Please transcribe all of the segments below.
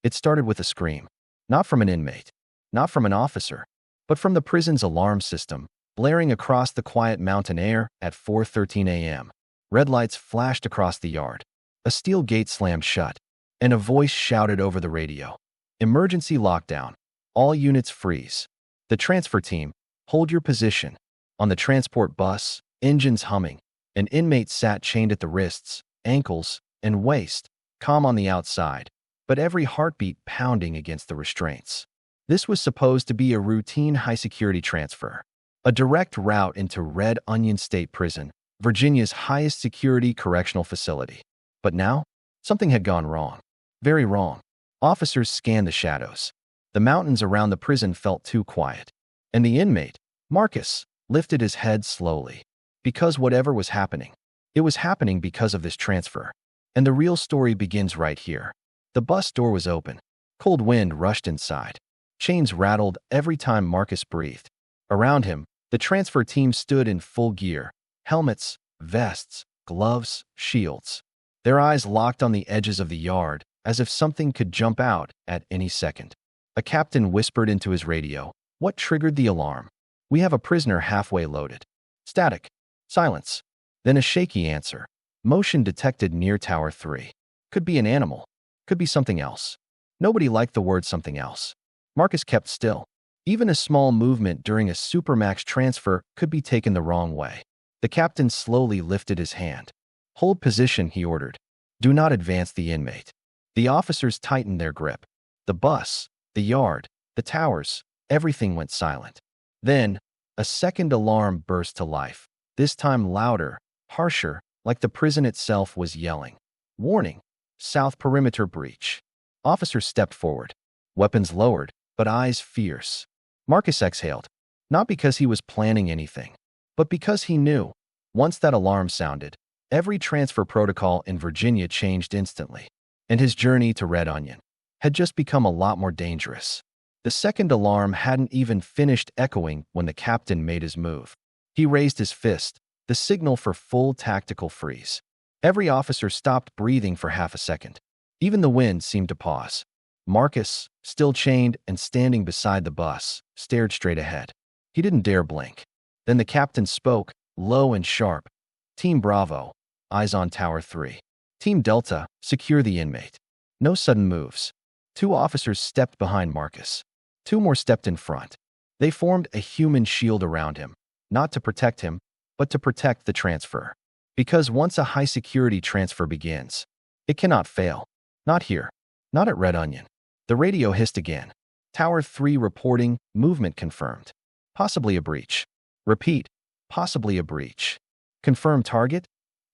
It started with a scream. Not from an inmate, not from an officer, but from the prison's alarm system, blaring across the quiet mountain air at 4:13 a.m. Red lights flashed across the yard. A steel gate slammed shut, and a voice shouted over the radio. Emergency lockdown. All units freeze. The transfer team, hold your position. On the transport bus, engines humming. An inmate sat chained at the wrists, ankles, and waist, calm on the outside, but every heartbeat pounding against the restraints. This was supposed to be a routine high-security transfer, a direct route into Red Onion State Prison, Virginia's highest security correctional facility. But now, something had gone wrong. Very wrong. Officers scanned the shadows. The mountains around the prison felt too quiet. And the inmate, Marcus, lifted his head slowly. Because whatever was happening, it was happening because of this transfer. And the real story begins right here. The bus door was open. Cold wind rushed inside. Chains rattled every time Marcus breathed. Around him, the transfer team stood in full gear. Helmets, vests, gloves, shields. Their eyes locked on the edges of the yard, as if something could jump out at any second. A captain whispered into his radio, "What triggered the alarm?" "We have a prisoner halfway loaded." Static. Silence. Then a shaky answer. "Motion detected near Tower 3. Could be an animal. Could be something else." Nobody liked the word something else. Marcus kept still. Even a small movement during a supermax transfer could be taken the wrong way. The captain slowly lifted his hand. "Hold position," he ordered. "Do not advance the inmate." The officers tightened their grip. The bus, the yard, the towers, everything went silent. Then, a second alarm burst to life. This time louder, harsher, like the prison itself was yelling. "Warning! South perimeter breach." Officers stepped forward, weapons lowered, but eyes fierce. Marcus exhaled, not because he was planning anything, but because he knew, once that alarm sounded, every transfer protocol in Virginia changed instantly, and his journey to Red Onion had just become a lot more dangerous. The second alarm hadn't even finished echoing when the captain made his move. He raised his fist, the signal for full tactical freeze. Every officer stopped breathing for half a second. Even the wind seemed to pause. Marcus, still chained and standing beside the bus, stared straight ahead. He didn't dare blink. Then the captain spoke, low and sharp. "Team Bravo, eyes on Tower 3. Team Delta, secure the inmate. No sudden moves." 2 officers stepped behind Marcus. 2 more stepped in front. They formed a human shield around him, not to protect him, but to protect the transfer. Because once a high-security transfer begins, it cannot fail. Not here. Not at Red Onion. The radio hissed again. "Tower 3 reporting, movement confirmed. Possibly a breach." "Repeat, possibly a breach." "Confirm target?"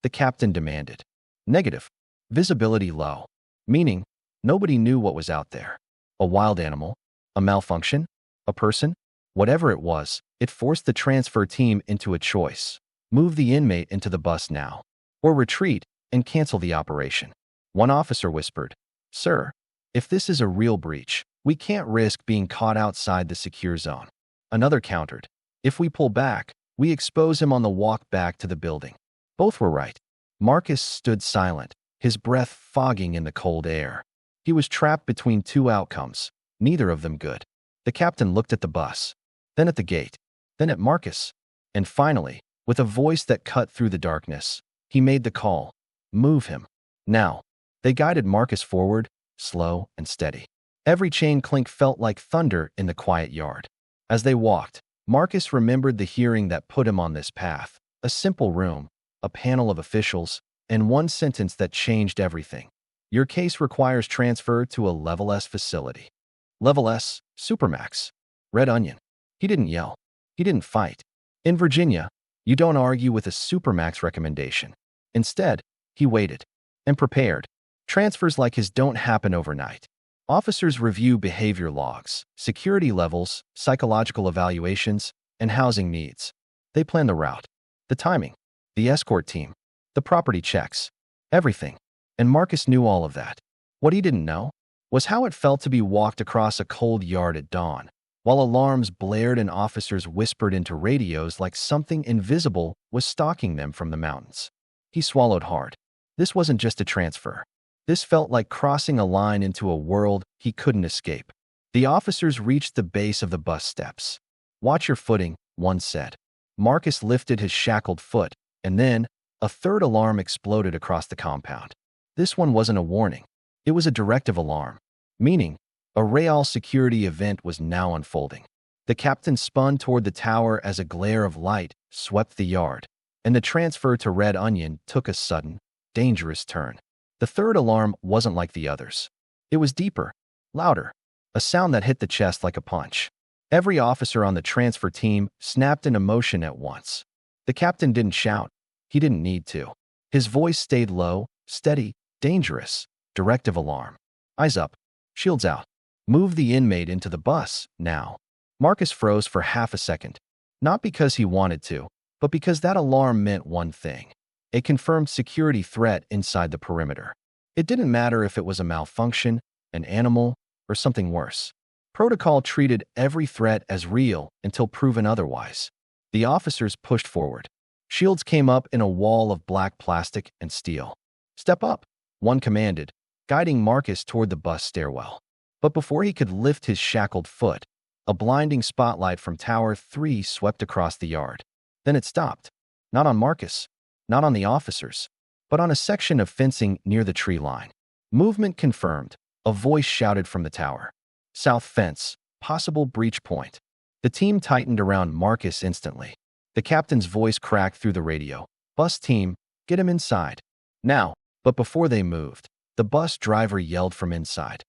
the captain demanded. "Negative. Visibility low." Meaning, nobody knew what was out there. A wild animal? A malfunction? A person? Whatever it was, it forced the transfer team into a choice. Move the inmate into the bus now, or retreat and cancel the operation. One officer whispered, "Sir, if this is a real breach, we can't risk being caught outside the secure zone." Another countered, "If we pull back, we expose him on the walk back to the building." Both were right. Marcus stood silent, his breath fogging in the cold air. He was trapped between 2 outcomes, neither of them good. The captain looked at the bus, then at the gate, then at Marcus, and finally, with a voice that cut through the darkness, he made the call, "Move him. Now." They guided Marcus forward, slow and steady. Every chain clink felt like thunder in the quiet yard. As they walked, Marcus remembered the hearing that put him on this path. A simple room, a panel of officials, and one sentence that changed everything. "Your case requires transfer to a Level S facility." Level S, Supermax. Red Onion. He didn't yell. He didn't fight. In Virginia, you don't argue with a Supermax recommendation. Instead, he waited and prepared. Transfers like his don't happen overnight. Officers review behavior logs, security levels, psychological evaluations, and housing needs. They plan the route, the timing, the escort team, the property checks, everything. And Marcus knew all of that. What he didn't know was how it felt to be walked across a cold yard at dawn, while alarms blared and officers whispered into radios like something invisible was stalking them from the mountains. He swallowed hard. This wasn't just a transfer. This felt like crossing a line into a world he couldn't escape. The officers reached the base of the bus steps. "Watch your footing," one said. Marcus lifted his shackled foot, and then a third alarm exploded across the compound. This one wasn't a warning. It was a directive alarm, meaning a real security event was now unfolding. The captain spun toward the tower as a glare of light swept the yard, and the transfer to Red Onion took a sudden, dangerous turn. The third alarm wasn't like the others. It was deeper, louder, a sound that hit the chest like a punch. Every officer on the transfer team snapped into motion at once. The captain didn't shout. He didn't need to. His voice stayed low, steady, dangerous. Directive alarm. Eyes up. Shields out. Move the inmate into the bus, now. Marcus froze for half a second. Not because he wanted to, but because that alarm meant one thing. A confirmed security threat inside the perimeter. It didn't matter if it was a malfunction, an animal, or something worse. Protocol treated every threat as real until proven otherwise. The officers pushed forward. Shields came up in a wall of black plastic and steel. "Step up," one commanded, guiding Marcus toward the bus stairwell. But before he could lift his shackled foot, a blinding spotlight from Tower 3 swept across the yard. Then it stopped. Not on Marcus, not on the officers, but on a section of fencing near the tree line. Movement confirmed, a voice shouted from the tower. "South fence, possible breach point." The team tightened around Marcus instantly. The captain's voice cracked through the radio. "Bus team, get him inside. Now." But before they moved, the bus driver yelled from inside.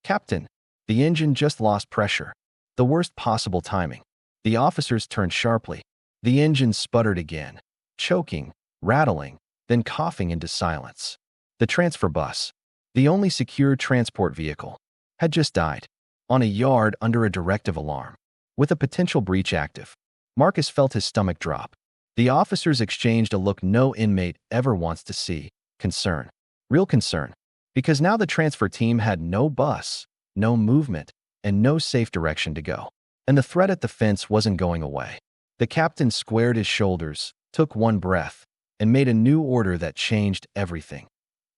"Captain, the engine just lost pressure." The worst possible timing. The officers turned sharply. The engine sputtered again, choking, rattling, then coughing into silence. The transfer bus, the only secure transport vehicle, had just died, on a yard under a directive alarm, with a potential breach active. Marcus felt his stomach drop. The officers exchanged a look no inmate ever wants to see. Concern. Real concern. Because now the transfer team had no bus, no movement, and no safe direction to go. And the threat at the fence wasn't going away. The captain squared his shoulders, took one breath, and made a new order that changed everything.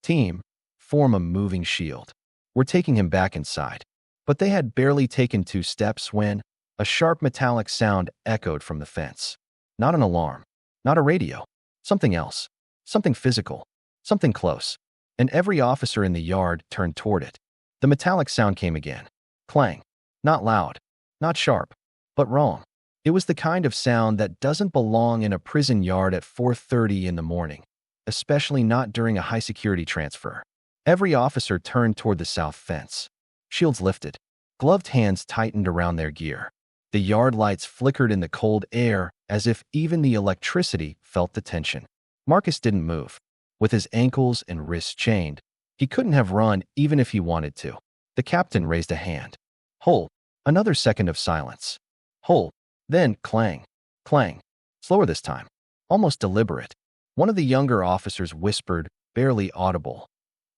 "Team, form a moving shield. We're taking him back inside." But they had barely taken 2 steps when a sharp metallic sound echoed from the fence. Not an alarm, not a radio, something else, something physical, something close. And every officer in the yard turned toward it. The metallic sound came again. Clang. Not loud, not sharp, but wrong. It was the kind of sound that doesn't belong in a prison yard at 4:30 in the morning, especially not during a high-security transfer. Every officer turned toward the south fence. Shields lifted. Gloved hands tightened around their gear. The yard lights flickered in the cold air as if even the electricity felt the tension. Marcus didn't move. With his ankles and wrists chained, he couldn't have run even if he wanted to. The captain raised a hand. Hold. Another second of silence. Hold. Then clang. Clang. Slower this time. Almost deliberate. One of the younger officers whispered, barely audible.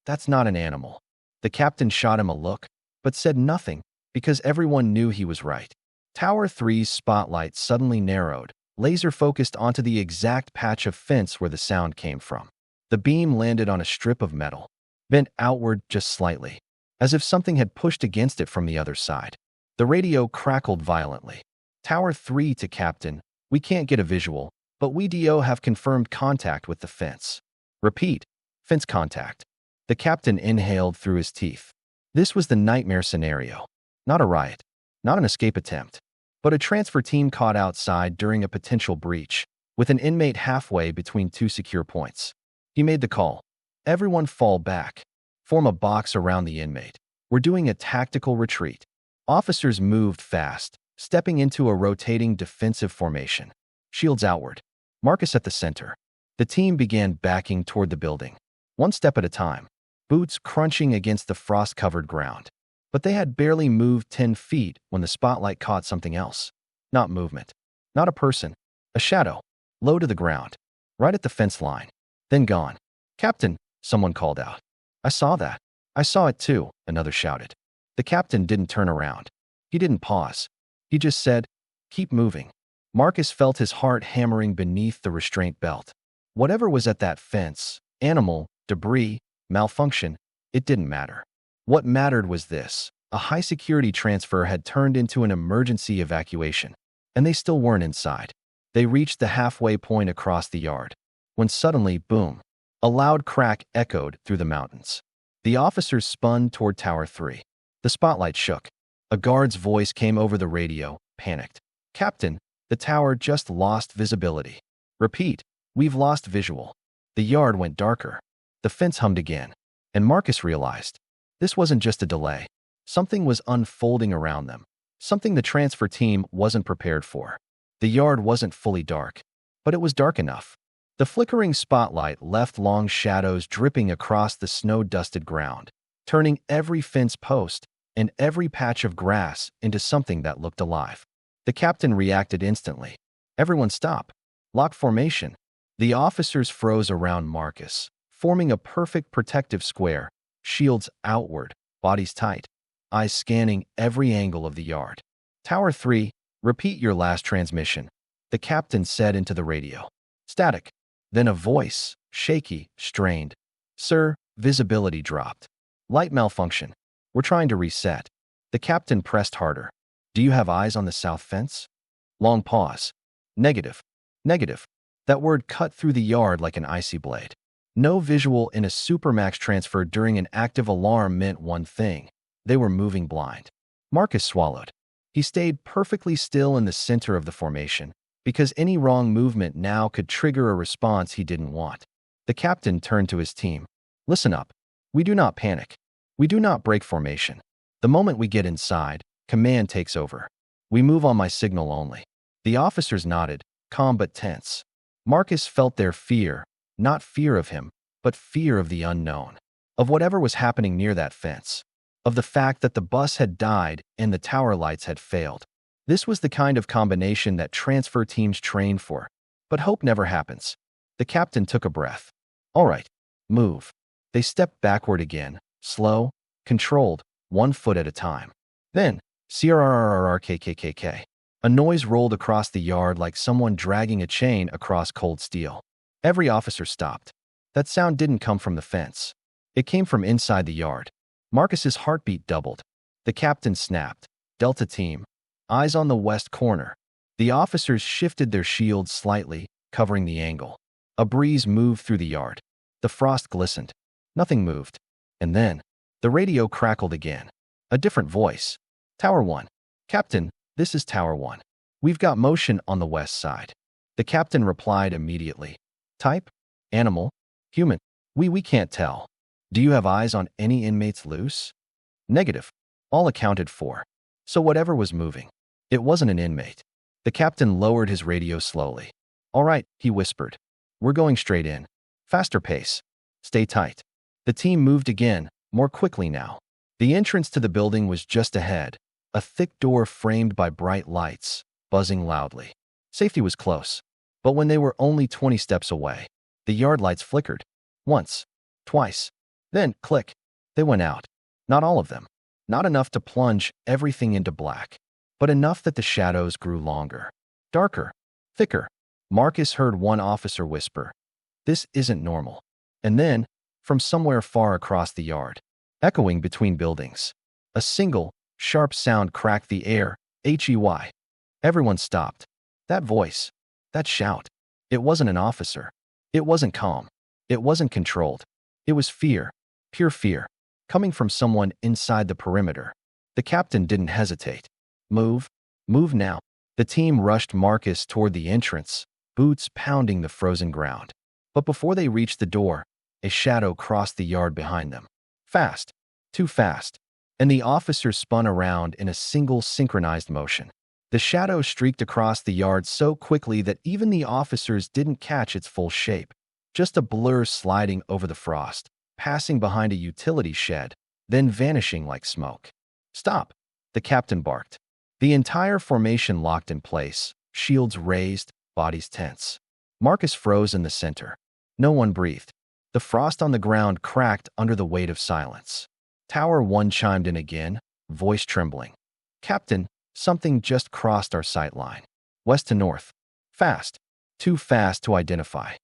"That's not an animal." The captain shot him a look, but said nothing because everyone knew he was right. Tower 3's spotlight suddenly narrowed, laser-focused onto the exact patch of fence where the sound came from. The beam landed on a strip of metal, bent outward just slightly, as if something had pushed against it from the other side. The radio crackled violently. "Tower 3 to Captain, we can't get a visual, but we do have confirmed contact with the fence." "Repeat, fence contact." The captain inhaled through his teeth. This was the nightmare scenario. Not a riot, not an escape attempt, but a transfer team caught outside during a potential breach, with an inmate halfway between 2 secure points. He made the call. "Everyone fall back. Form a box around the inmate. We're doing a tactical retreat." Officers moved fast, stepping into a rotating defensive formation. Shields outward. Marcus at the center. The team began backing toward the building, one step at a time, boots crunching against the frost-covered ground. But they had barely moved 10 feet when the spotlight caught something else. Not movement. Not a person. A shadow. Low to the ground. Right at the fence line. Then gone. "Captain," someone called out. "I saw that." "I saw it too," another shouted. The captain didn't turn around. He didn't pause. He just said, "Keep moving." Marcus felt his heart hammering beneath the restraint belt. Whatever was at that fence, animal, debris, malfunction, It didn't matter. What mattered was this. A high-security transfer had turned into an emergency evacuation, and they still weren't inside. They reached the halfway point across the yard, when suddenly, boom, a loud crack echoed through the mountains. The officers spun toward Tower 3. The spotlight shook. A guard's voice came over the radio, panicked. "Captain, the tower just lost visibility." "Repeat, we've lost visual." The yard went darker. The fence hummed again, and Marcus realized this wasn't just a delay. Something was unfolding around them, something the transfer team wasn't prepared for. The yard wasn't fully dark, but it was dark enough. The flickering spotlight left long shadows dripping across the snow-dusted ground, turning every fence post and every patch of grass into something that looked alive. The captain reacted instantly. Everyone stop. Lock formation. The officers froze around Marcus, forming a perfect protective square, shields outward, bodies tight, eyes scanning every angle of the yard. "Tower 3, repeat your last transmission," the captain said into the radio. Static. Then a voice, shaky, strained. "Sir, visibility dropped. Light malfunction. We're trying to reset." The captain pressed harder. "Do you have eyes on the south fence?" Long pause. "Negative. Negative." That word cut through the yard like an icy blade. No visual in a Supermax transfer during an active alarm meant one thing. They were moving blind. Marcus swallowed. He stayed perfectly still in the center of the formation, because any wrong movement now could trigger a response he didn't want. The captain turned to his team. "Listen up. We do not panic. We do not break formation. The moment we get inside, command takes over. We move on my signal only." The officers nodded, calm but tense. Marcus felt their fear, not fear of him, but fear of the unknown, of whatever was happening near that fence, of the fact that the bus had died and the tower lights had failed. This was the kind of combination that transfer teams train for, but hope never happens. The captain took a breath. "All right, move." They stepped backward again, slow, controlled, 1 foot at a time. Then, crrrrrkkkkk. A noise rolled across the yard like someone dragging a chain across cold steel. Every officer stopped. That sound didn't come from the fence. It came from inside the yard. Marcus's heartbeat doubled. The captain snapped. "Delta team, eyes on the west corner." The officers shifted their shields slightly, covering the angle. A breeze moved through the yard. The frost glistened. Nothing moved. And then, the radio crackled again. A different voice. "Tower 1. Captain, this is Tower 1. We've got motion on the west side." The captain replied immediately. "Type? Animal? Human? We can't tell." "Do you have eyes on any inmates loose?" "Negative. All accounted for." So whatever was moving, it wasn't an inmate. The captain lowered his radio slowly. "All right," he whispered. "We're going straight in. Faster pace. Stay tight." The team moved again, more quickly now. The entrance to the building was just ahead, a thick door framed by bright lights, buzzing loudly. Safety was close, but when they were only 20 steps away, the yard lights flickered. Once, twice, then, click, they went out. Not all of them. Not enough to plunge everything into black, but enough that the shadows grew longer, darker, thicker. Marcus heard one officer whisper, "This isn't normal." And then, from somewhere far across the yard, echoing between buildings, a single, sharp sound cracked the air, "Hey." Everyone stopped. That voice, that shout, it wasn't an officer. It wasn't calm. It wasn't controlled. It was fear, pure fear, coming from someone inside the perimeter. The captain didn't hesitate. "Move. Move now." The team rushed Marcus toward the entrance, boots pounding the frozen ground. But before they reached the door, a shadow crossed the yard behind them. Fast. Too fast. And the officers spun around in a single synchronized motion. The shadow streaked across the yard so quickly that even the officers didn't catch its full shape. Just a blur sliding over the frost, passing behind a utility shed, then vanishing like smoke. "Stop," the captain barked. The entire formation locked in place, shields raised, bodies tense. Marcus froze in the center. No one breathed. The frost on the ground cracked under the weight of silence. Tower 1 chimed in again, voice trembling. "Captain, something just crossed our sight line. West to north. Fast. Too fast to identify."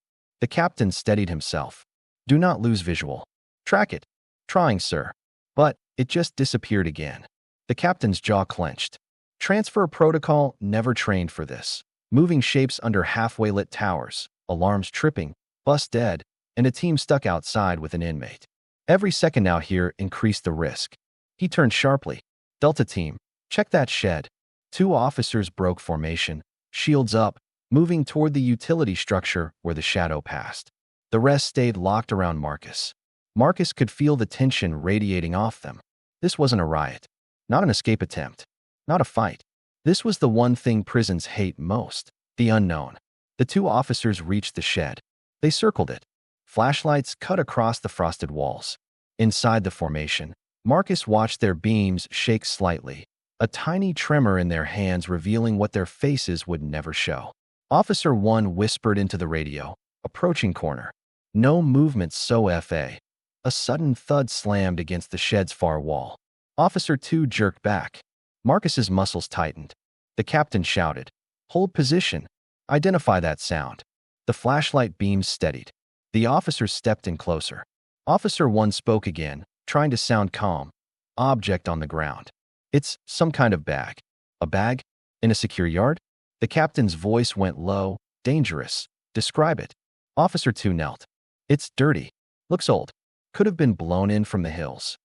The captain steadied himself. "Do not lose visual. Track it. Trying, sir. But it just disappeared again. The captain's jaw clenched. Transfer protocol never trained for this. Moving shapes under halfway lit towers, alarms tripping, bus dead, and a team stuck outside with an inmate. Every second now here increased the risk. He turned sharply. Delta team, check that shed. Two officers broke formation, shields up, moving toward the utility structure where the shadow passed. The rest stayed locked around Marcus. Marcus could feel the tension radiating off them. This wasn't a riot, not an escape attempt, not a fight. This was the one thing prisons hate most, the unknown. The two officers reached the shed. They circled it. Flashlights cut across the frosted walls. Inside the formation, Marcus watched their beams shake slightly, a tiny tremor in their hands revealing what their faces would never show. Officer 1 whispered into the radio, approaching corner. No movement, so FA. A sudden thud slammed against the shed's far wall. Officer 2 jerked back. Marcus's muscles tightened. The captain shouted, "Hold position. Identify that sound." The flashlight beams steadied. The officers stepped in closer. Officer 1 spoke again, trying to sound calm. "Object on the ground. It's some kind of bag." "A bag? In a secure yard?" The captain's voice went low. "Dangerous. Describe it." Officer 2 knelt. "It's dirty. Looks old. Could have been blown in from the hills."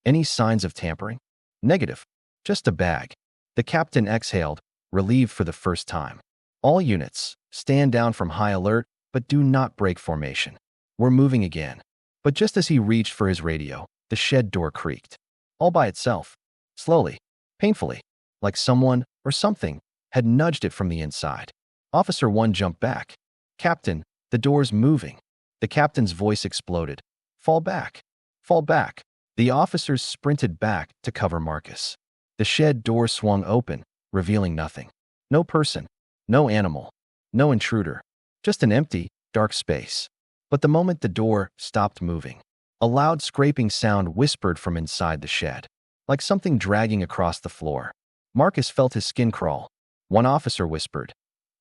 "Any signs of tampering?" "Negative. Just a bag." The captain exhaled, relieved for the first time. "All units, stand down from high alert, but do not break formation. We're moving again." But just as he reached for his radio, the shed door creaked. All by itself. Slowly, painfully, like someone or something had nudged it from the inside. Officer 1 jumped back. "Captain, the door's moving." The captain's voice exploded. "Fall back. Fall back." The officers sprinted back to cover Marcus. The shed door swung open, revealing nothing. No person, no animal, no intruder. Just an empty, dark space. But the moment the door stopped moving, a loud scraping sound whispered from inside the shed, like something dragging across the floor. Marcus felt his skin crawl. One officer whispered,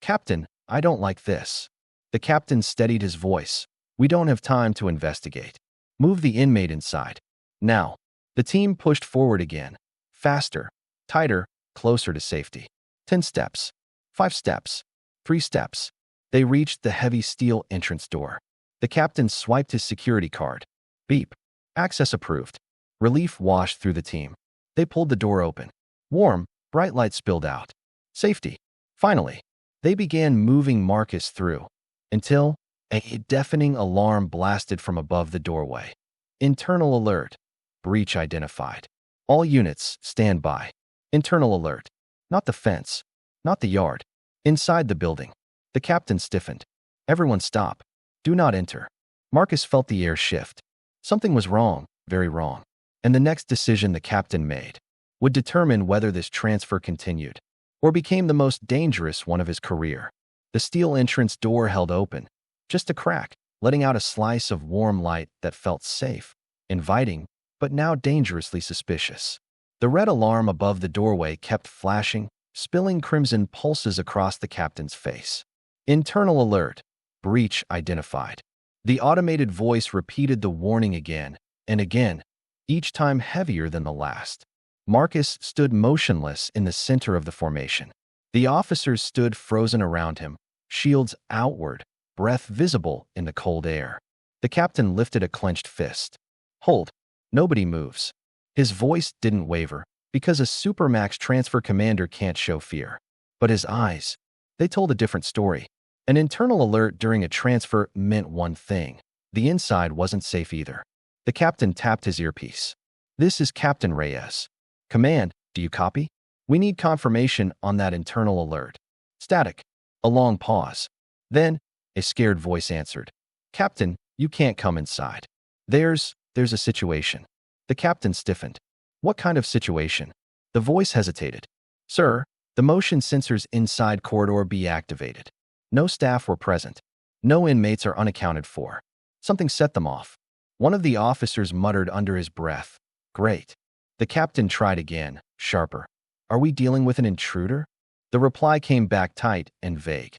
"Captain, I don't like this." The captain steadied his voice. "We don't have time to investigate. Move the inmate inside. Now." The team pushed forward again. Faster, tighter, closer to safety. 10 steps. 5 steps. 3 steps. They reached the heavy steel entrance door. The captain swiped his security card. Beep. Access approved. Relief washed through the team. They pulled the door open. Warm, bright light spilled out. Safety. Finally, they began moving Marcus through, until a deafening alarm blasted from above the doorway. Internal alert. Breach identified. All units, stand by. Internal alert. Not the fence. Not the yard. Inside the building. The captain stiffened. "Everyone stop. Do not enter." Marcus felt the air shift. Something was wrong, very wrong. And the next decision the captain made would determine whether this transfer continued or became the most dangerous one of his career. The steel entrance door held open, just a crack, letting out a slice of warm light that felt safe, inviting, but now dangerously suspicious. The red alarm above the doorway kept flashing, spilling crimson pulses across the captain's face. Internal alert. Breach identified. The automated voice repeated the warning again and again, each time heavier than the last. Marcus stood motionless in the center of the formation. The officers stood frozen around him, shields outward, breath visible in the cold air. The captain lifted a clenched fist. "Hold. Nobody moves." His voice didn't waver, because a Supermax transfer commander can't show fear. But his eyes, they told a different story. An internal alert during a transfer meant one thing. The inside wasn't safe either. The captain tapped his earpiece. "This is Captain Reyes. Command, do you copy? We need confirmation on that internal alert." Static. A long pause. Then, a scared voice answered. "Captain, you can't come inside. There's a situation." The captain stiffened. "What kind of situation?" The voice hesitated. "Sir, the motion sensors inside corridor B activated. No staff were present. No inmates are unaccounted for. Something set them off." One of the officers muttered under his breath. "Great." The captain tried again, sharper. "Are we dealing with an intruder?" The reply came back tight and vague.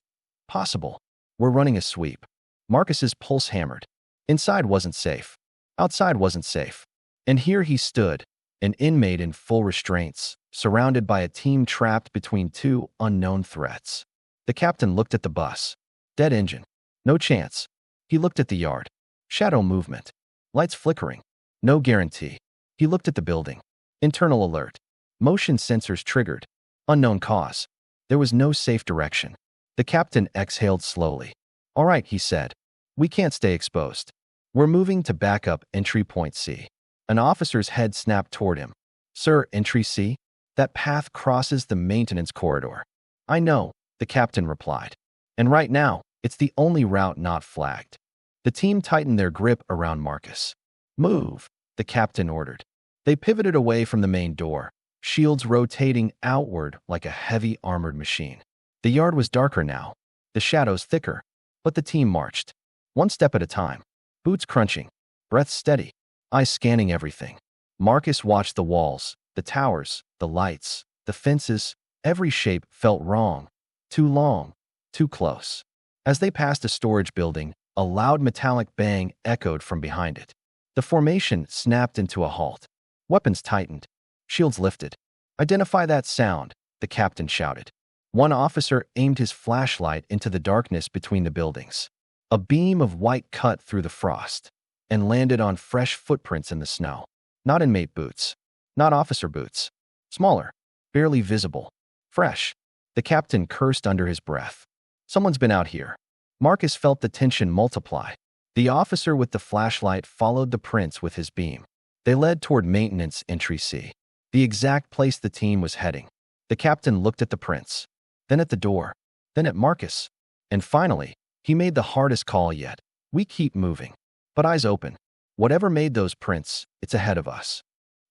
"Possible. We're running a sweep." Marcus's pulse hammered. Inside wasn't safe. Outside wasn't safe. And here he stood, an inmate in full restraints, surrounded by a team trapped between two unknown threats. The captain looked at the bus. Dead engine. No chance. He looked at the yard. Shadow movement. Lights flickering. No guarantee. He looked at the building. Internal alert. Motion sensors triggered. Unknown cause. There was no safe direction. The captain exhaled slowly. All right, he said. We can't stay exposed. We're moving to backup entry point C. An officer's head snapped toward him. Sir, entry C? That path crosses the maintenance corridor. I know, the captain replied. And right now, it's the only route not flagged. The team tightened their grip around Marcus. Move, the captain ordered. They pivoted away from the main door, shields rotating outward like a heavy armored machine. The yard was darker now, the shadows thicker, but the team marched. One step at a time, boots crunching, breath steady, eyes scanning everything. Marcus watched the walls, the towers, the lights, the fences. Every shape felt wrong. Too long, too close. As they passed a storage building, a loud metallic bang echoed from behind it. The formation snapped into a halt. Weapons tightened. Shields lifted. Identify that sound, the captain shouted. One officer aimed his flashlight into the darkness between the buildings. A beam of white cut through the frost and landed on fresh footprints in the snow. Not inmate boots. Not officer boots. Smaller. Barely visible. Fresh. The captain cursed under his breath. Someone's been out here. Marcus felt the tension multiply. The officer with the flashlight followed the prints with his beam. They led toward maintenance entry C, the exact place the team was heading. The captain looked at the prints, then at the door, then at Marcus. And finally, he made the hardest call yet. We keep moving. But eyes open. Whatever made those prints, it's ahead of us.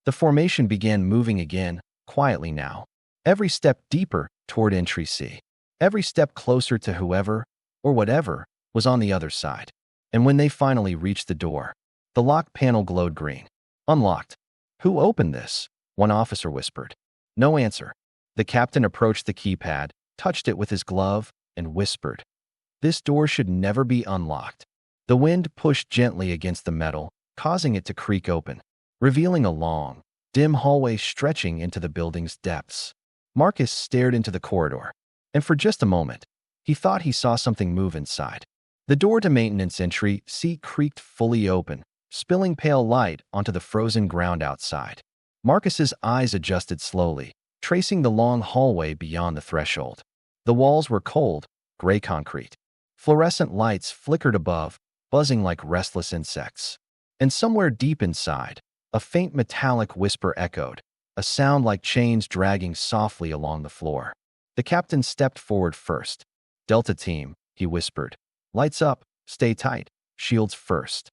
The formation began moving again, quietly now. Every step deeper toward entry C. Every step closer to whoever, or whatever, was on the other side. And when they finally reached the door, the lock panel glowed green. Unlocked. Who opened this? One officer whispered. No answer. The captain approached the keypad, touched it with his glove, and whispered. This door should never be unlocked. The wind pushed gently against the metal, causing it to creak open, revealing a long, dim hallway stretching into the building's depths. Marcus stared into the corridor, and for just a moment, he thought he saw something move inside. The door to maintenance entry C creaked fully open, spilling pale light onto the frozen ground outside. Marcus's eyes adjusted slowly, tracing the long hallway beyond the threshold. The walls were cold, gray concrete. Fluorescent lights flickered above, buzzing like restless insects. And somewhere deep inside, a faint metallic whisper echoed, a sound like chains dragging softly along the floor. The captain stepped forward first. Delta team, he whispered. Lights up, stay tight, shields first.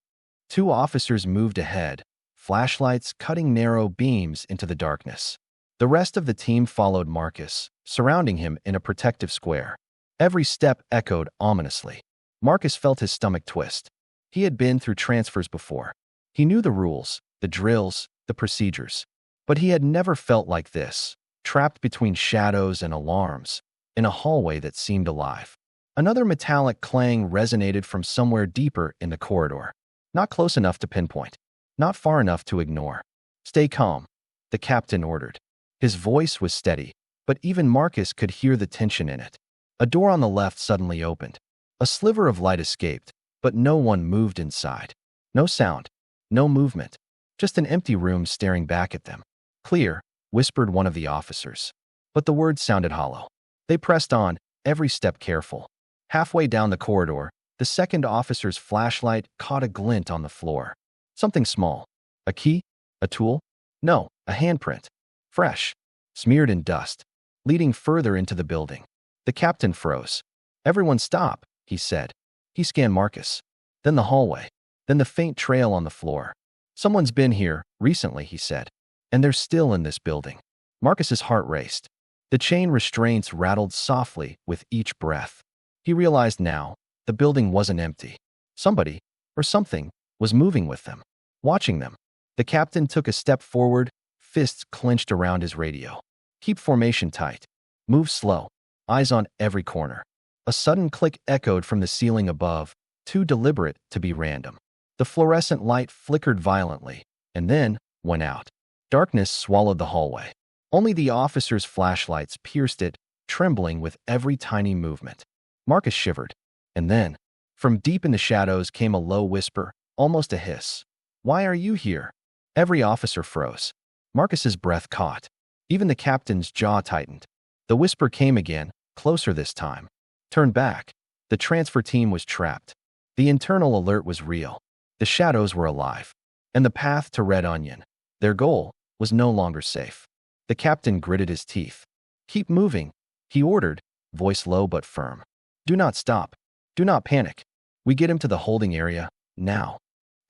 Two officers moved ahead, flashlights cutting narrow beams into the darkness. The rest of the team followed Marcus, surrounding him in a protective square. Every step echoed ominously. Marcus felt his stomach twist. He had been through transfers before. He knew the rules, the drills, the procedures. But he had never felt like this, trapped between shadows and alarms, in a hallway that seemed alive. Another metallic clang resonated from somewhere deeper in the corridor. Not close enough to pinpoint. Not far enough to ignore. Stay calm, the captain ordered. His voice was steady, but even Marcus could hear the tension in it. A door on the left suddenly opened. A sliver of light escaped, but no one moved inside. No sound. No movement. Just an empty room staring back at them. Clear, whispered one of the officers. But the words sounded hollow. They pressed on, every step careful. Halfway down the corridor, the second officer's flashlight caught a glint on the floor. Something small. A key? A tool? No, a handprint. Fresh. Smeared in dust. Leading further into the building. The captain froze. Everyone stop, he said. He scanned Marcus. Then the hallway. Then the faint trail on the floor. Someone's been here, recently, he said. And they're still in this building. Marcus's heart raced. The chain restraints rattled softly with each breath. He realized now, the building wasn't empty. Somebody, or something, was moving with them, watching them. The captain took a step forward, fists clenched around his radio. Keep formation tight. Move slow. Eyes on every corner. A sudden click echoed from the ceiling above, too deliberate to be random. The fluorescent light flickered violently, and then, went out. Darkness swallowed the hallway. Only the officers' flashlights pierced it, trembling with every tiny movement. Marcus shivered. And then, from deep in the shadows came a low whisper, almost a hiss. "Why are you here?" Every officer froze. Marcus's breath caught. Even the captain's jaw tightened. The whisper came again, closer this time. "Turn back." The transfer team was trapped. The internal alert was real. The shadows were alive. And the path to Red Onion, their goal, was no longer safe. The captain gritted his teeth. "Keep moving," he ordered, voice low but firm. "Do not stop. Do not panic. We get him to the holding area, now."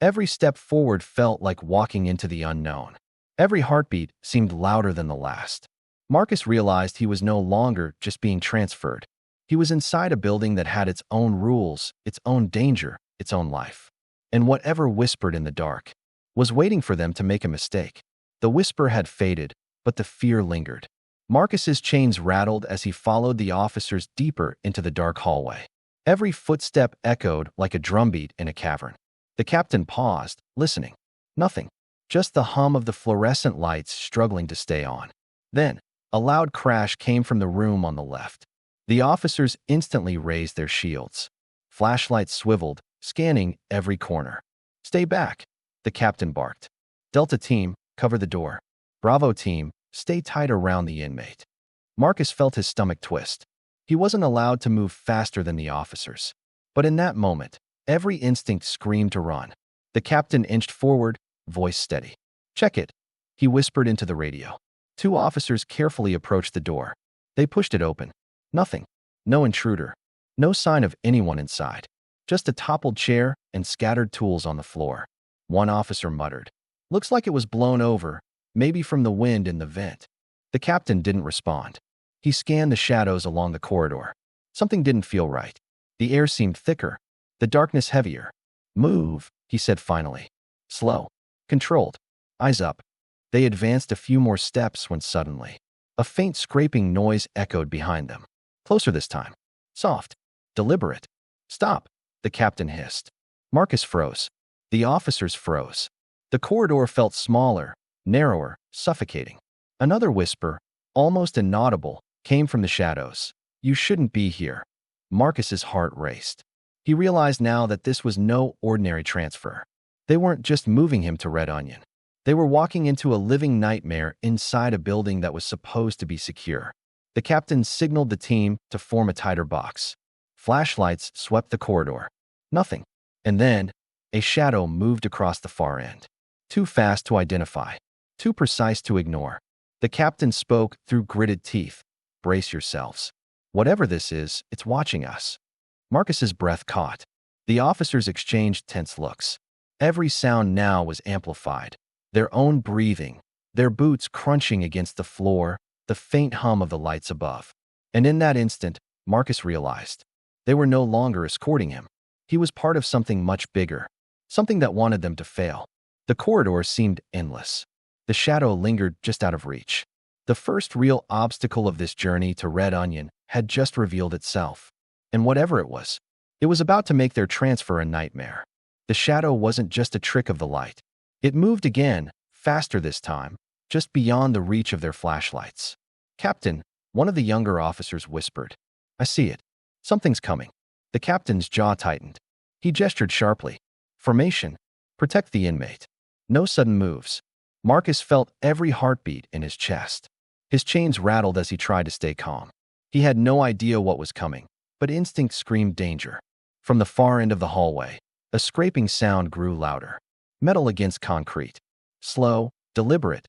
Every step forward felt like walking into the unknown. Every heartbeat seemed louder than the last. Marcus realized he was no longer just being transferred. He was inside a building that had its own rules, its own danger, its own life. And whatever whispered in the dark was waiting for them to make a mistake. The whisper had faded, but the fear lingered. Marcus's chains rattled as he followed the officers deeper into the dark hallway. Every footstep echoed like a drumbeat in a cavern. The captain paused, listening. Nothing. Just the hum of the fluorescent lights struggling to stay on. Then, a loud crash came from the room on the left. The officers instantly raised their shields. Flashlights swiveled, scanning every corner. "Stay back," the captain barked. "Delta team, cover the door. Bravo team, stay tight around the inmate." Marcus felt his stomach twist. He wasn't allowed to move faster than the officers. But in that moment, every instinct screamed to run. The captain inched forward, voice steady. "Check it," he whispered into the radio. Two officers carefully approached the door. They pushed it open. Nothing. No intruder. No sign of anyone inside. Just a toppled chair and scattered tools on the floor. One officer muttered. "Looks like it was blown over, maybe from the wind in the vent." The captain didn't respond. He scanned the shadows along the corridor. Something didn't feel right. The air seemed thicker, the darkness heavier. "Move," he said finally. Slow. Controlled. Eyes up. They advanced a few more steps when suddenly, a faint scraping noise echoed behind them. Closer this time. Soft. Deliberate. "Stop," the captain hissed. Marcus froze. The officers froze. The corridor felt smaller, narrower, suffocating. Another whisper, almost inaudible, came from the shadows. "You shouldn't be here." Marcus's heart raced. He realized now that this was no ordinary transfer. They weren't just moving him to Red Onion. They were walking into a living nightmare inside a building that was supposed to be secure. The captain signaled the team to form a tighter box. Flashlights swept the corridor. Nothing. And then, a shadow moved across the far end. Too fast to identify. Too precise to ignore. The captain spoke through gritted teeth. "Brace yourselves. Whatever this is, it's watching us." Marcus's breath caught. The officers exchanged tense looks. Every sound now was amplified. Their own breathing, their boots crunching against the floor, the faint hum of the lights above. And in that instant, Marcus realized they were no longer escorting him. He was part of something much bigger, something that wanted them to fail. The corridor seemed endless. The shadow lingered just out of reach. The first real obstacle of this journey to Red Onion had just revealed itself. And whatever it was about to make their transfer a nightmare. The shadow wasn't just a trick of the light. It moved again, faster this time, just beyond the reach of their flashlights. "Captain," one of the younger officers whispered. "I see it. Something's coming." The captain's jaw tightened. He gestured sharply. "Formation. Protect the inmate. No sudden moves." Marcus felt every heartbeat in his chest. His chains rattled as he tried to stay calm. He had no idea what was coming, but instinct screamed danger. From the far end of the hallway, a scraping sound grew louder. Metal against concrete. Slow, deliberate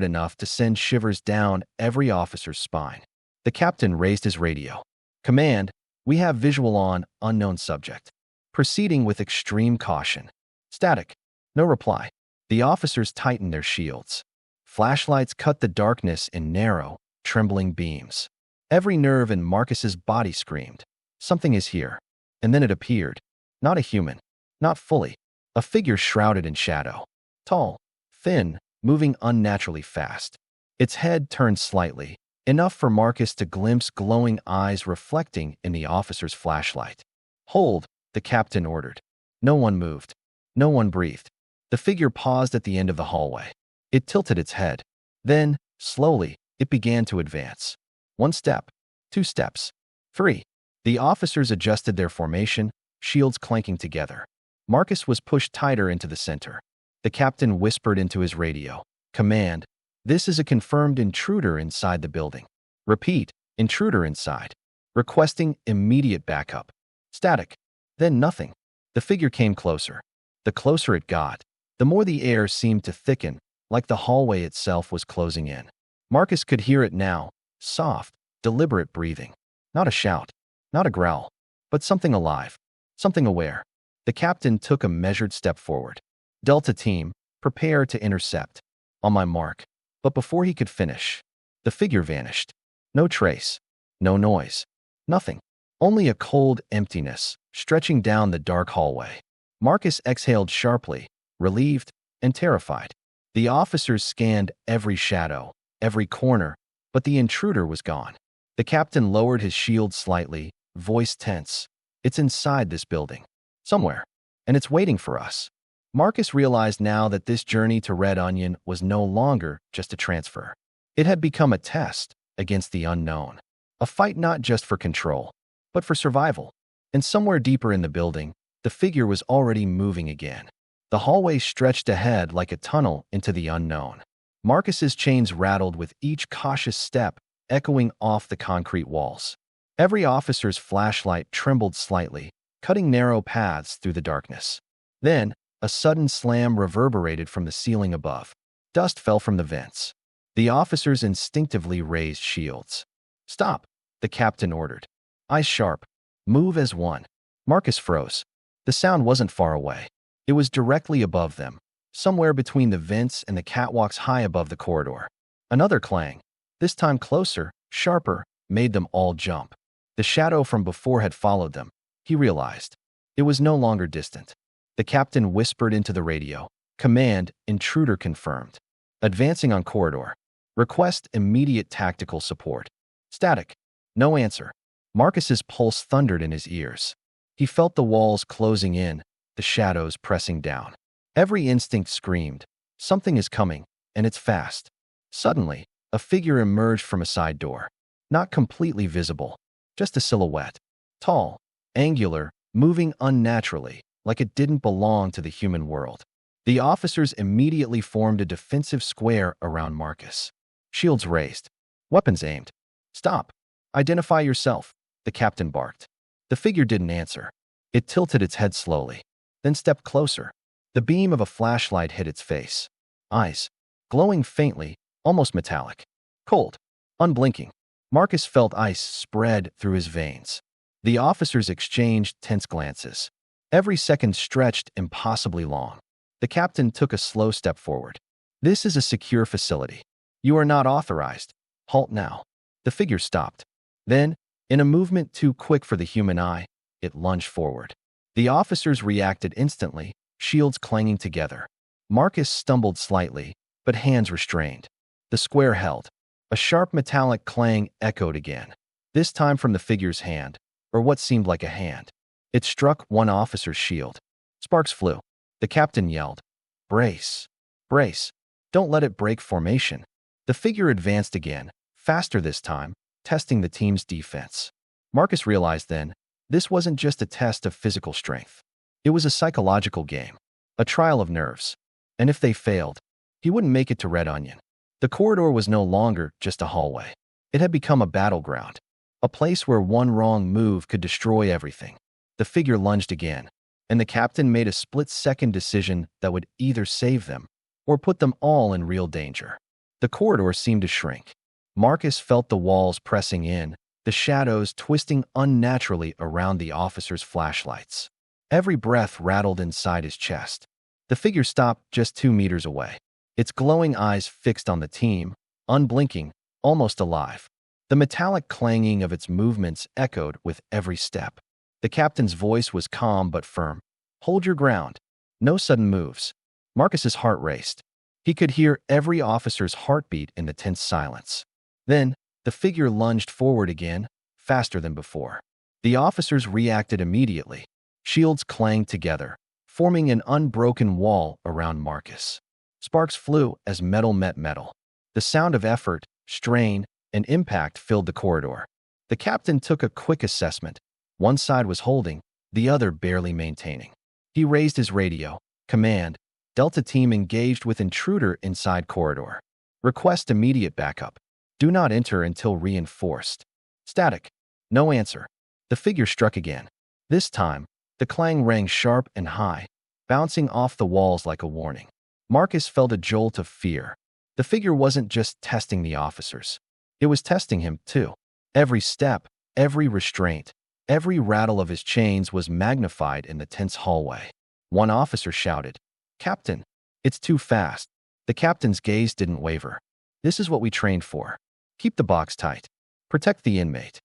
enough to send shivers down every officer's spine. The captain raised his radio. "Command, we have visual on unknown subject." Proceeding with extreme caution. Static. No reply. The officers tightened their shields. Flashlights cut the darkness in narrow, trembling beams. Every nerve in Marcus's body screamed, "Something is here." And then it appeared. Not a human. Not fully. A figure shrouded in shadow. Tall. Thin. Moving unnaturally fast. Its head turned slightly, enough for Marcus to glimpse glowing eyes reflecting in the officer's flashlight. "Hold," the captain ordered. No one moved. No one breathed. The figure paused at the end of the hallway. It tilted its head. Then, slowly, it began to advance. 1 step, 2 steps, 3. The officers adjusted their formation, shields clanking together. Marcus was pushed tighter into the center. The captain whispered into his radio. Command, this is a confirmed intruder inside the building. Repeat, intruder inside. Requesting immediate backup. Static. Then nothing. The figure came closer. The closer it got, the more the air seemed to thicken, like the hallway itself was closing in. Marcus could hear it now, soft, deliberate breathing. Not a shout, not a growl, but something alive, something aware. The captain took a measured step forward. Delta team, prepare to intercept. On my mark. But before he could finish, the figure vanished. No trace, no noise, nothing. Only a cold emptiness stretching down the dark hallway. Marcus exhaled sharply, relieved and terrified. The officers scanned every shadow, every corner, but the intruder was gone. The captain lowered his shield slightly, voice tense. It's inside this building. Somewhere. And it's waiting for us. Marcus realized now that this journey to Red Onion was no longer just a transfer. It had become a test against the unknown. A fight not just for control, but for survival. And somewhere deeper in the building, the figure was already moving again. The hallway stretched ahead like a tunnel into the unknown. Marcus's chains rattled with each cautious step, echoing off the concrete walls. Every officer's flashlight trembled slightly, cutting narrow paths through the darkness. Then, a sudden slam reverberated from the ceiling above. Dust fell from the vents. The officers instinctively raised shields. Stop, the captain ordered. Eyes sharp. Move as one. Marcus froze. The sound wasn't far away. It was directly above them, somewhere between the vents and the catwalks high above the corridor. Another clang, this time closer, sharper, made them all jump. The shadow from before had followed them, he realized. It was no longer distant. The captain whispered into the radio. Command, intruder confirmed. Advancing on corridor. Request immediate tactical support. Static. No answer. Marcus's pulse thundered in his ears. He felt the walls closing in, the shadows pressing down. Every instinct screamed. Something is coming, and it's fast. Suddenly, a figure emerged from a side door. Not completely visible, just a silhouette. Tall, angular, moving unnaturally, like it didn't belong to the human world. The officers immediately formed a defensive square around Marcus. Shields raised. Weapons aimed. Stop. Identify yourself, the captain barked. The figure didn't answer. It tilted its head slowly, then stepped closer. The beam of a flashlight hit its face. Eyes, glowing faintly, almost metallic. Cold, unblinking. Marcus felt ice spread through his veins. The officers exchanged tense glances. Every second stretched impossibly long. The captain took a slow step forward. This is a secure facility. You are not authorized. Halt now. The figure stopped. Then, in a movement too quick for the human eye, it lunged forward. The officers reacted instantly, shields clanging together. Marcus stumbled slightly, but hands restrained. The square held. A sharp metallic clang echoed again, this time from the figure's hand, or what seemed like a hand. It struck one officer's shield. Sparks flew. The captain yelled, "Brace! Brace! Don't let it break formation." The figure advanced again, faster this time, testing the team's defense. Marcus realized then, this wasn't just a test of physical strength. It was a psychological game, a trial of nerves. And if they failed, he wouldn't make it to Red Onion. The corridor was no longer just a hallway. It had become a battleground, a place where one wrong move could destroy everything. The figure lunged again, and the captain made a split-second decision that would either save them or put them all in real danger. The corridor seemed to shrink. Marcus felt the walls pressing in, the shadows twisting unnaturally around the officers' flashlights. Every breath rattled inside his chest. The figure stopped just 2 meters away, its glowing eyes fixed on the team, unblinking, almost alive. The metallic clanging of its movements echoed with every step. The captain's voice was calm but firm. Hold your ground. No sudden moves. Marcus's heart raced. He could hear every officer's heartbeat in the tense silence. Then, the figure lunged forward again, faster than before. The officers reacted immediately. Shields clanged together, forming an unbroken wall around Marcus. Sparks flew as metal met metal. The sound of effort, strain, and impact filled the corridor. The captain took a quick assessment. One side was holding, the other barely maintaining. He raised his radio. Command, Delta team engaged with intruder inside corridor. Request immediate backup. Do not enter until reinforced. Static. No answer. The figure struck again. This time, the clang rang sharp and high, bouncing off the walls like a warning. Marcus felt a jolt of fear. The figure wasn't just testing the officers. It was testing him, too. Every step, every restraint, every rattle of his chains was magnified in the tense hallway. One officer shouted, "Captain, it's too fast." The captain's gaze didn't waver. "This is what we trained for. Keep the box tight. Protect the inmate."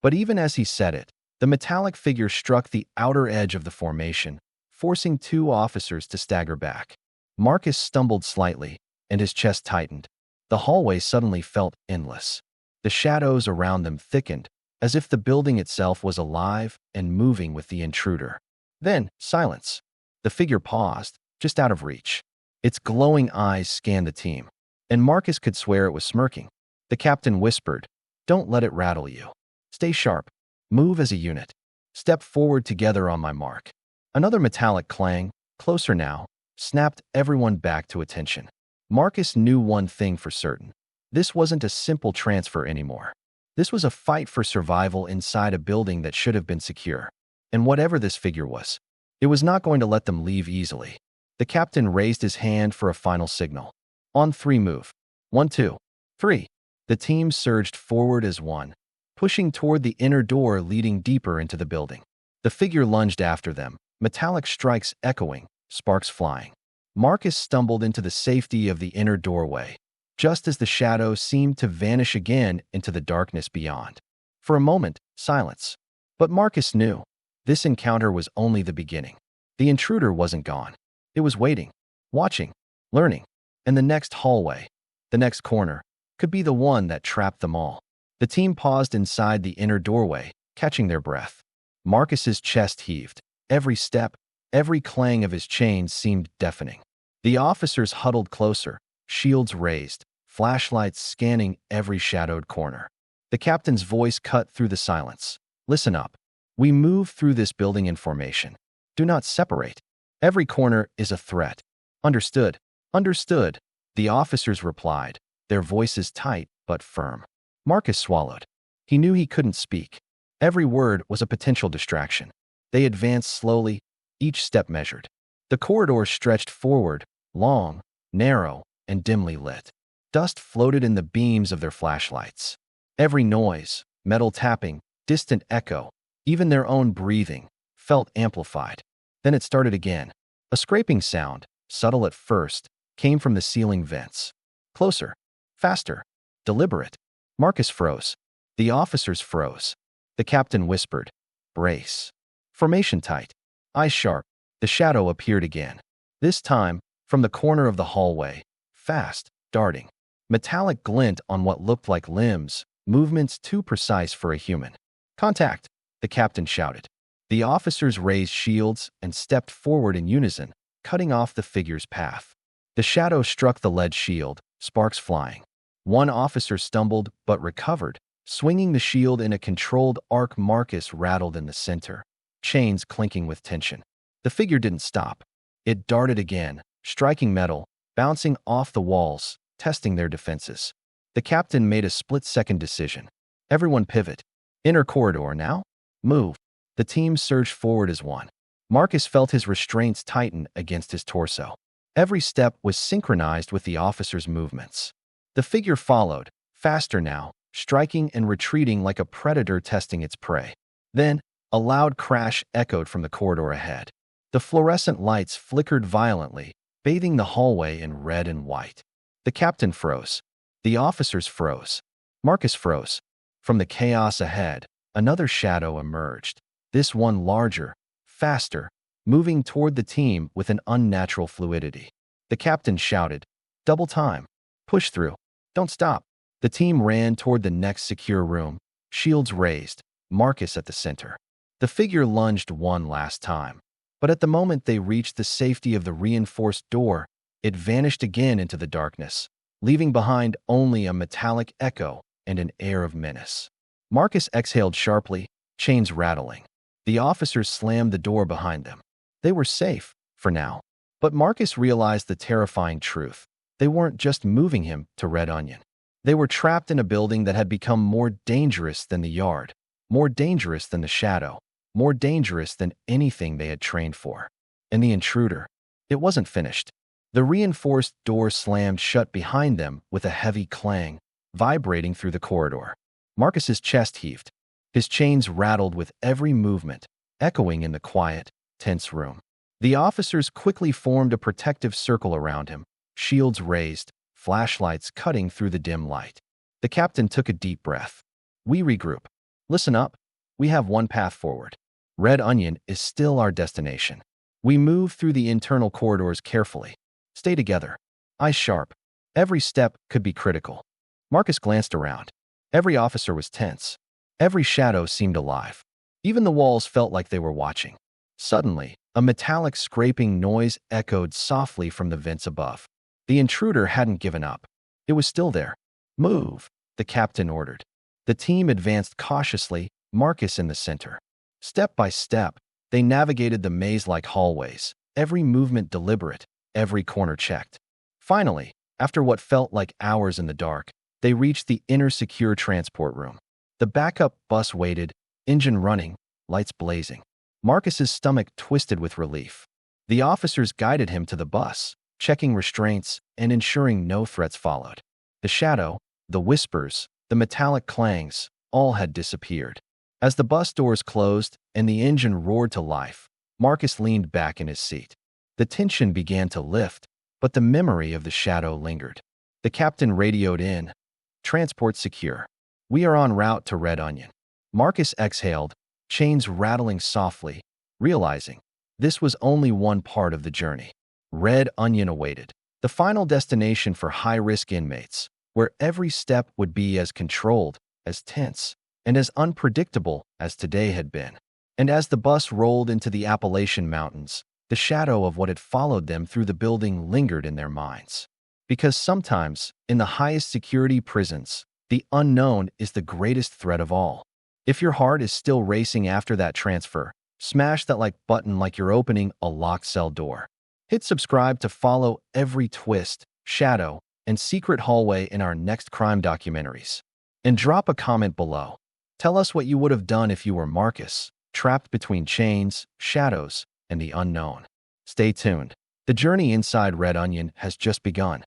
But even as he said it, the metallic figure struck the outer edge of the formation, forcing two officers to stagger back. Marcus stumbled slightly, and his chest tightened. The hallway suddenly felt endless. The shadows around them thickened, as if the building itself was alive and moving with the intruder. Then, silence. The figure paused, just out of reach. Its glowing eyes scanned the team, and Marcus could swear it was smirking. The captain whispered, "Don't let it rattle you. Stay sharp. Move as a unit. Step forward together on my mark." Another metallic clang, closer now, snapped everyone back to attention. Marcus knew one thing for certain. This wasn't a simple transfer anymore. This was a fight for survival inside a building that should have been secure. And whatever this figure was, it was not going to let them leave easily. The captain raised his hand for a final signal. "On three, move. 1, 2, 3. The team surged forward as one, pushing toward the inner door leading deeper into the building. The figure lunged after them, metallic strikes echoing, sparks flying. Marcus stumbled into the safety of the inner doorway, just as the shadow seemed to vanish again into the darkness beyond. For a moment, silence. But Marcus knew this encounter was only the beginning. The intruder wasn't gone. It was waiting, watching, learning. And the next hallway, the next corner, could be the one that trapped them all. The team paused inside the inner doorway, catching their breath. Marcus's chest heaved. Every step, every clang of his chains seemed deafening. The officers huddled closer, shields raised, flashlights scanning every shadowed corner. The captain's voice cut through the silence. "Listen up. We move through this building in formation. Do not separate. Every corner is a threat. Understood." "Understood," the officers replied, their voices tight but firm. Marcus swallowed. He knew he couldn't speak. Every word was a potential distraction. They advanced slowly, each step measured. The corridor stretched forward, long, narrow, and dimly lit. Dust floated in the beams of their flashlights. Every noise, metal tapping, distant echo, even their own breathing, felt amplified. Then it started again. A scraping sound, subtle at first, came from the ceiling vents. Closer, faster, deliberate. Marcus froze. The officers froze. The captain whispered, "Brace. Formation tight. Eyes sharp." The shadow appeared again. This time, from the corner of the hallway, fast, darting. Metallic glint on what looked like limbs, movements too precise for a human. "Contact," the captain shouted. The officers raised shields and stepped forward in unison, cutting off the figure's path. The shadow struck the lead shield, sparks flying. One officer stumbled but recovered, swinging the shield in a controlled arc. Marcus rattled in the center, chains clinking with tension. The figure didn't stop. It darted again, striking metal, bouncing off the walls, testing their defenses. The captain made a split-second decision. "Everyone pivot. Inner corridor now. Move." The team surged forward as one. Marcus felt his restraints tighten against his torso. Every step was synchronized with the officer's movements. The figure followed, faster now, striking and retreating like a predator testing its prey. Then, a loud crash echoed from the corridor ahead. The fluorescent lights flickered violently, bathing the hallway in red and white. The captain froze. The officers froze. Marcus froze. From the chaos ahead, another shadow emerged. This one larger, faster, moving toward the team with an unnatural fluidity. The captain shouted, "Double time. Push through. Don't stop." The team ran toward the next secure room, shields raised, Marcus at the center. The figure lunged one last time, but at the moment they reached the safety of the reinforced door, It vanished again into the darkness, leaving behind only a metallic echo and an air of menace. Marcus exhaled sharply, chains rattling. The officers slammed the door behind them. They were safe, for now. But Marcus realized the terrifying truth. They weren't just moving him to Red Onion. They were trapped in a building that had become more dangerous than the yard, more dangerous than the shadow, more dangerous than anything they had trained for. And the intruder, it wasn't finished. The reinforced door slammed shut behind them with a heavy clang, vibrating through the corridor. Marcus's chest heaved. His chains rattled with every movement, echoing in the quiet, tense room. The officers quickly formed a protective circle around him, shields raised, flashlights cutting through the dim light. The captain took a deep breath. We regroup. Listen up. We have one path forward. Red Onion is still our destination. We move through the internal corridors carefully. Stay together. Eyes sharp. Every step could be critical. Marcus glanced around. Every officer was tense. Every shadow seemed alive. Even the walls felt like they were watching. Suddenly, a metallic scraping noise echoed softly from the vents above. The intruder hadn't given up. It was still there. Move, the captain ordered. The team advanced cautiously, Marcus in the center. Step by step, they navigated the maze-like hallways, every movement deliberate, every corner checked. Finally, after what felt like hours in the dark, they reached the inner secure transport room. The backup bus waited, engine running, lights blazing. Marcus's stomach twisted with relief. The officers guided him to the bus, checking restraints and ensuring no threats followed. The shadow, the whispers, the metallic clangs, all had disappeared. As the bus doors closed and the engine roared to life, Marcus leaned back in his seat. The tension began to lift, but the memory of the shadow lingered. The captain radioed in, "Transport secure. We are en route to Red Onion." Marcus exhaled, chains rattling softly, realizing this was only one part of the journey. Red Onion awaited, the final destination for high-risk inmates, where every step would be as controlled, as tense, and as unpredictable as today had been. And as the bus rolled into the Appalachian Mountains, the shadow of what had followed them through the building lingered in their minds. Because sometimes, in the highest security prisons, the unknown is the greatest threat of all. If your heart is still racing after that transfer, smash that like button like you're opening a locked cell door. Hit subscribe to follow every twist, shadow, and secret hallway in our next crime documentaries. And drop a comment below. Tell us what you would have done if you were Marcus, trapped between chains, shadows, and the unknown. Stay tuned. The journey inside Red Onion has just begun.